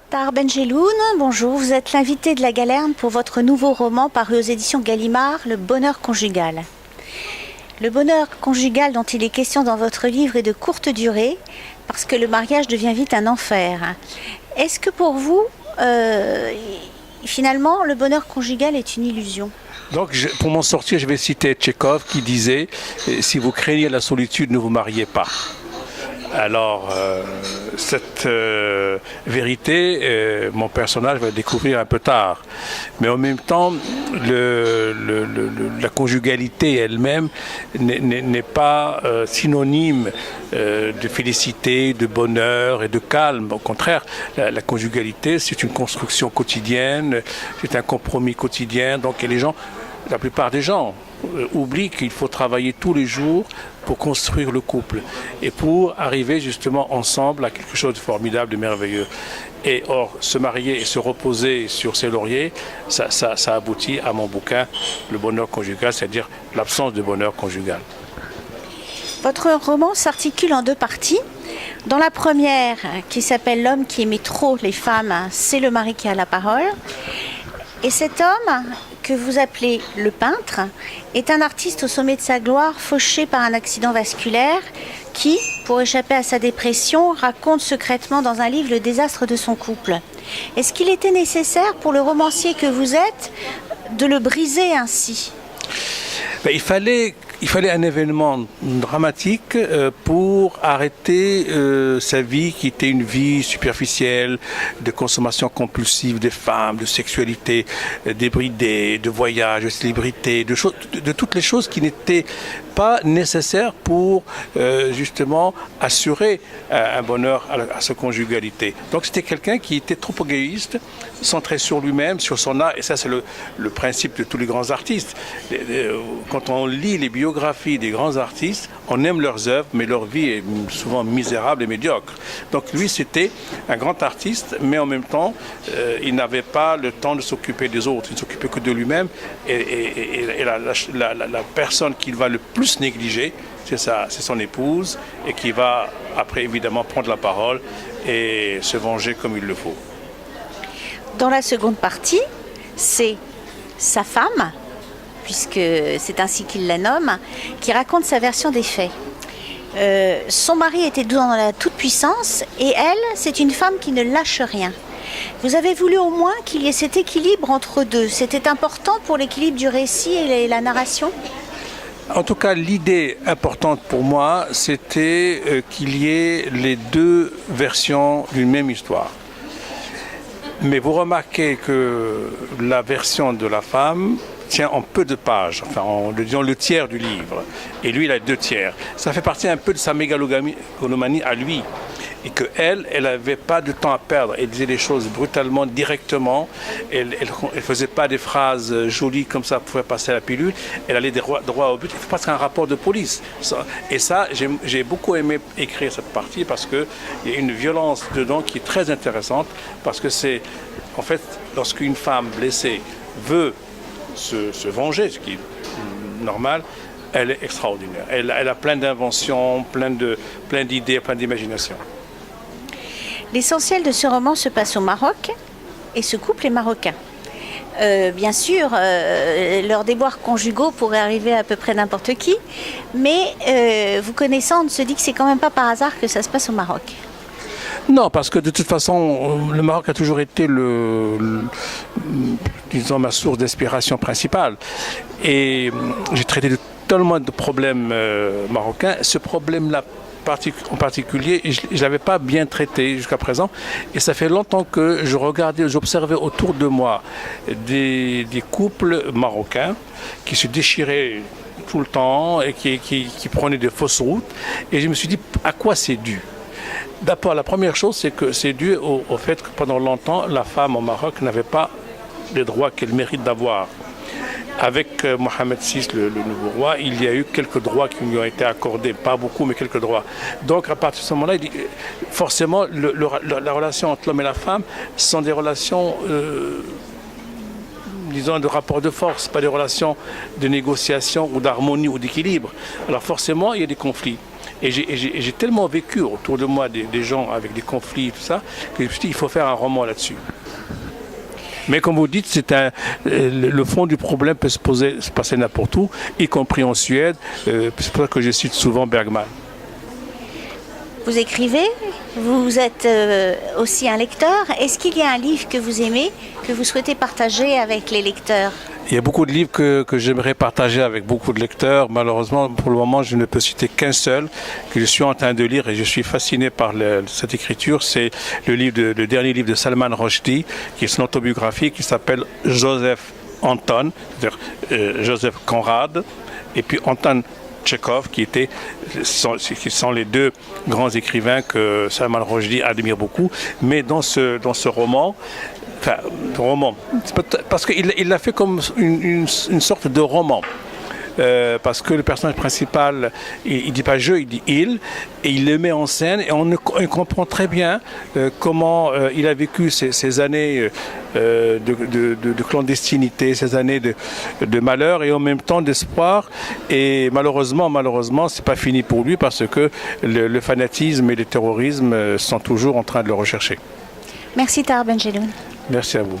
Tahar Benjeloun, bonjour, vous êtes l'invité de La Galerne pour votre nouveau roman paru aux éditions Gallimard, Le bonheur conjugal. Le bonheur conjugal dont il est question dans votre livre est de courte durée, parce que le mariage devient vite un enfer. Est-ce que pour vous, finalement, le bonheur conjugal est une illusion ? Donc, pour m'en sortir, je vais citer Tchekhov qui disait « Si vous craignez la solitude, ne vous mariez pas ». Alors, cette vérité, mon personnage va le découvrir un peu tard. Mais en même temps, la conjugalité elle-même n'est pas synonyme de félicité, de bonheur et de calme. Au contraire, la conjugalité, c'est une construction quotidienne, c'est un compromis quotidien. Donc, la plupart des gens oublient qu'il faut travailler tous les jours pour construire le couple et pour arriver justement ensemble à quelque chose de formidable, de merveilleux. Et or, se marier et se reposer sur ses lauriers, ça aboutit à mon bouquin, Le bonheur conjugal, c'est-à-dire l'absence de bonheur conjugal. Votre roman s'articule en deux parties. Dans la première, qui s'appelle L'homme qui aimait trop les femmes, c'est le mari qui a la parole. Et cet homme, que vous appelez le peintre, est un artiste au sommet de sa gloire, fauché par un accident vasculaire, qui, pour échapper à sa dépression, raconte secrètement dans un livre le désastre de son couple. Est-ce qu'il était nécessaire pour le romancier que vous êtes de le briser ainsi ? Il fallait un événement dramatique pour arrêter sa vie qui était une vie superficielle de consommation compulsive des femmes, de sexualité débridée, de voyage, de célébrité, de toutes les choses qui n'étaient pas nécessaires pour justement assurer un bonheur à sa conjugalité. Donc c'était quelqu'un qui était trop égoïste, centré sur lui-même, sur son art, et ça c'est le principe de tous les grands artistes. Quand on lit les biographies des grands artistes, on aime leurs œuvres, mais leur vie est souvent misérable et médiocre. Donc lui, c'était un grand artiste, mais en même temps, il n'avait pas le temps de s'occuper des autres. Il ne s'occupait que de lui-même. Et la personne qu'il va le plus négliger, c'est son épouse, et qui va après, évidemment, prendre la parole et se venger comme il le faut. Dans la seconde partie, c'est sa femme, puisque c'est ainsi qu'il la nomme, qui raconte sa version des faits. Son mari était dans la toute-puissance et elle, c'est une femme qui ne lâche rien. Vous avez voulu au moins qu'il y ait cet équilibre entre deux. C'était important pour l'équilibre du récit et la narration ? En tout cas, l'idée importante pour moi, c'était qu'il y ait les deux versions d'une même histoire. Mais vous remarquez que la version de la femme tient en peu de pages, enfin disons le tiers du livre, et lui il a 2 tiers. Ça fait partie un peu de sa mégalomanie à lui, et qu'elle n'avait pas de temps à perdre, elle disait les choses brutalement, directement, elle ne faisait pas des phrases jolies comme ça pour faire passer la pilule, elle allait droit au but, il faut pas un rapport de police. Et ça, j'ai beaucoup aimé écrire cette partie parce qu'il y a une violence dedans qui est très intéressante, parce que c'est, en fait, lorsqu'une femme blessée veut se venger, ce qui est normal, elle est extraordinaire. Elle a plein d'inventions, plein d'idées, plein d'imagination. L'essentiel de ce roman se passe au Maroc et ce couple est marocain. Bien sûr, leurs déboires conjugaux pourraient arriver à peu près n'importe qui, mais vous connaissant, on se dit que c'est quand même pas par hasard que ça se passe au Maroc. Non, parce que de toute façon, le Maroc a toujours été disons, ma source d'inspiration principale. Et j'ai traité de tellement de problèmes marocains. Ce problème-là, en particulier, je ne l'avais pas bien traité jusqu'à présent. Et ça fait longtemps que j'observais autour de moi des couples marocains qui se déchiraient tout le temps et qui prenaient de fausses routes. Et je me suis dit, à quoi c'est dû ? D'abord, la première chose, c'est que c'est dû au fait que pendant longtemps, la femme au Maroc n'avait pas les droits qu'elle mérite d'avoir. Avec Mohamed VI, le nouveau roi, il y a eu quelques droits qui lui ont été accordés, pas beaucoup, mais quelques droits. Donc, à partir de ce moment-là, forcément, la relation entre l'homme et la femme sont des relations, disons, de rapport de force, pas des relations de négociation ou d'harmonie ou d'équilibre. Alors, forcément, il y a des conflits. Et j'ai tellement vécu autour de moi des gens avec des conflits, tout ça, que je me suis dit, il faut faire un roman là-dessus. Mais comme vous dites, le fond du problème peut se passer n'importe où, y compris en Suède. C'est pour ça que je cite souvent Bergman. Vous écrivez, vous êtes aussi un lecteur. Est-ce qu'il y a un livre que vous aimez, que vous souhaitez partager avec les lecteurs ? Il y a beaucoup de livres que j'aimerais partager avec beaucoup de lecteurs. Malheureusement, pour le moment, je ne peux citer qu'un seul, que je suis en train de lire et je suis fasciné par cette écriture. C'est le dernier livre de Salman Rushdie, qui est son autobiographie, qui s'appelle Joseph Anton, c'est-à-dire Joseph Conrad, et puis Anton Tchekhov, qui sont les deux grands écrivains que Salman Rushdie admire beaucoup. Mais dans ce roman, parce qu'il l'a fait comme une sorte de roman. Parce que le personnage principal, il ne dit pas je, il dit il, et il le met en scène, et on comprend très bien comment il a vécu ces années de clandestinité, ces années de malheur, et en même temps d'espoir. Et malheureusement, c'est pas fini pour lui, parce que le fanatisme et le terrorisme sont toujours en train de le rechercher. Merci Tahar Ben Jelloun. Merci à vous.